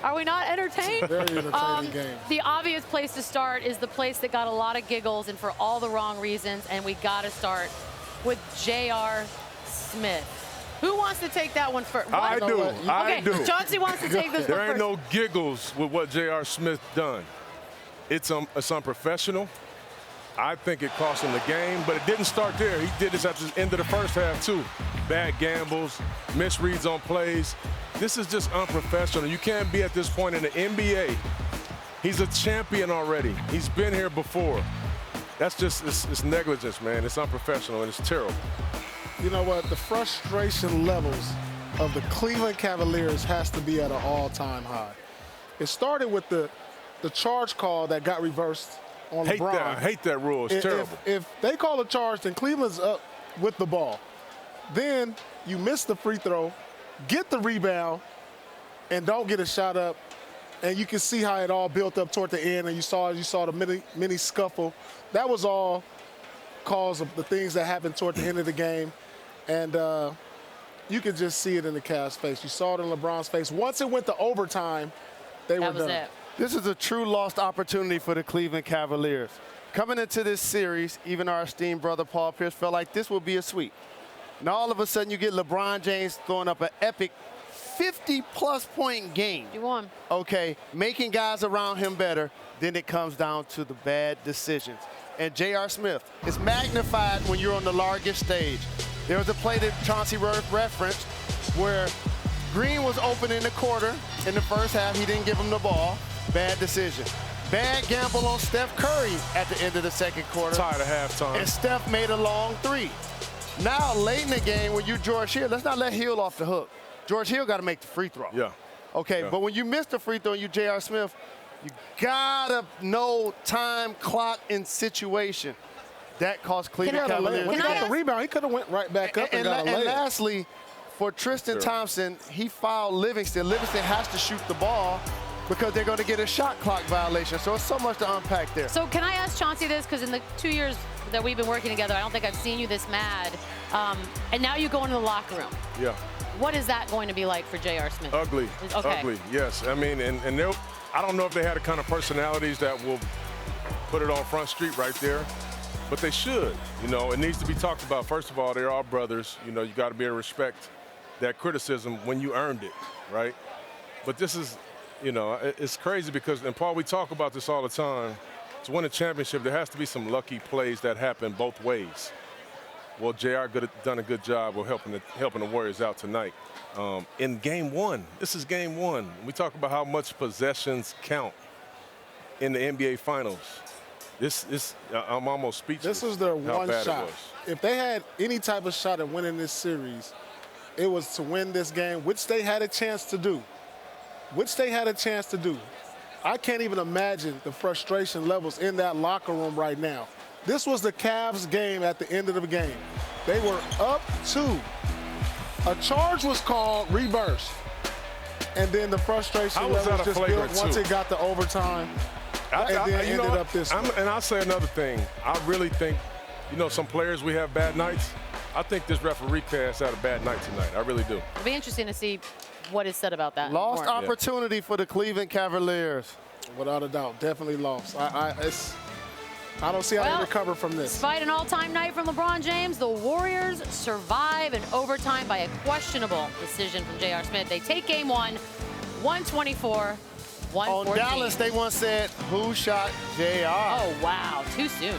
Are we not entertained? Very entertaining game. The obvious place to start is the place that got a lot of giggles and for all the wrong reasons, and we got to start with J.R. Smith. Who wants to take that one first? What? I do. I do. Chauncey wants to take this one There ain't first. no giggles with what J.R. Smith done. It's unprofessional. I think it cost him the game, but it didn't start there. He did this at the end of the first half, too. Bad gambles, misreads on plays. This is just unprofessional. You can't be at this point in the NBA. He's a champion already. He's been here before. That's just, it's negligence, man. It's unprofessional, and it's terrible. You know what? The frustration levels of the Cleveland Cavaliers has to be at an all-time high. It started with the charge call that got reversed on LeBron. I hate that rule. It's terrible. If they call a charge, then Cleveland's up with the ball. Then you miss the free throw, get the rebound, and don't get a shot up. And you can see how it all built up toward the end, and you saw the mini scuffle. That was all cause of the things that happened toward the end of the game. And you could just see it in the Cavs' face. You saw it in LeBron's face. Once it went to overtime, they were done. It. This is a true lost opportunity for the Cleveland Cavaliers. Coming into this series, even our esteemed brother Paul Pierce felt like this would be a sweep. Now all of a sudden you get LeBron James throwing up an epic 50-plus point game. You won. Okay, making guys around him better. Then it comes down to the bad decisions. And J.R. Smith is magnified when you're on the largest stage. There was a play that Chauncey referenced where Green was open in the quarter in the first half. He didn't give him the ball. Bad decision. Bad gamble on Steph Curry at the end of the second quarter. Tired of halftime. And Steph made a long three. Now, late in the game, when you George Hill, let's not let Hill off the hook. George Hill got to make the free throw. Yeah. Okay, Yeah. but when you miss the free throw and you J.R. Smith, you gotta know time, clock, and situation. That cost Cleveland Cavaliers. When he got the rebound, he could have went right back up and got a layup. And lastly, for Tristan Thompson, he fouled Livingston. Livingston has to shoot the ball because they're going to get a shot clock violation. So it's so much to unpack there. So can I ask Chauncey this? Because in the 2 years that we've been working together, I don't think I've seen you this mad. And now you go into the locker room. Yeah. What is that going to be like for J.R. Smith? Ugly. Okay. Ugly, yes. I mean, and I don't know if they had the kind of personalities that will put it on Front Street right there, but they should. You know, it needs to be talked about. First of all, they're all brothers. You know, you got to be able to respect that criticism when you earned it, right? But this is, you know, it's crazy because, and Paul, we talk about this all the time. To win a championship, there has to be some lucky plays that happen both ways. Well, JR could have done a good job of helping the Warriors out tonight. In game one, this is game one. We talk about how much possessions count in the NBA Finals. I'm almost speechless. This was their how one bad shot. It was. If they had any type of shot at winning this series, it was to win this game, which they had a chance to do. I can't even imagine the frustration levels in that locker room right now. This was the Cavs game at the end of the game. They were up 2. A charge was called, reversed. And then the frustration levels just built once it got to overtime. And then ended up this way. And I'll say another thing. I really think, you know, some players, we have bad nights. I think this referee cast had a bad night tonight. I really do. It'll be interesting to see what is said about that. Lost opportunity for the Cleveland Cavaliers. Without a doubt, definitely lost. I don't see how they recover from this. Despite an all-time night from LeBron James, the Warriors survive in overtime by a questionable decision from J.R. Smith. They take game one, 124-114. On Dallas, they once said, who shot J.R.? Oh, wow, too soon.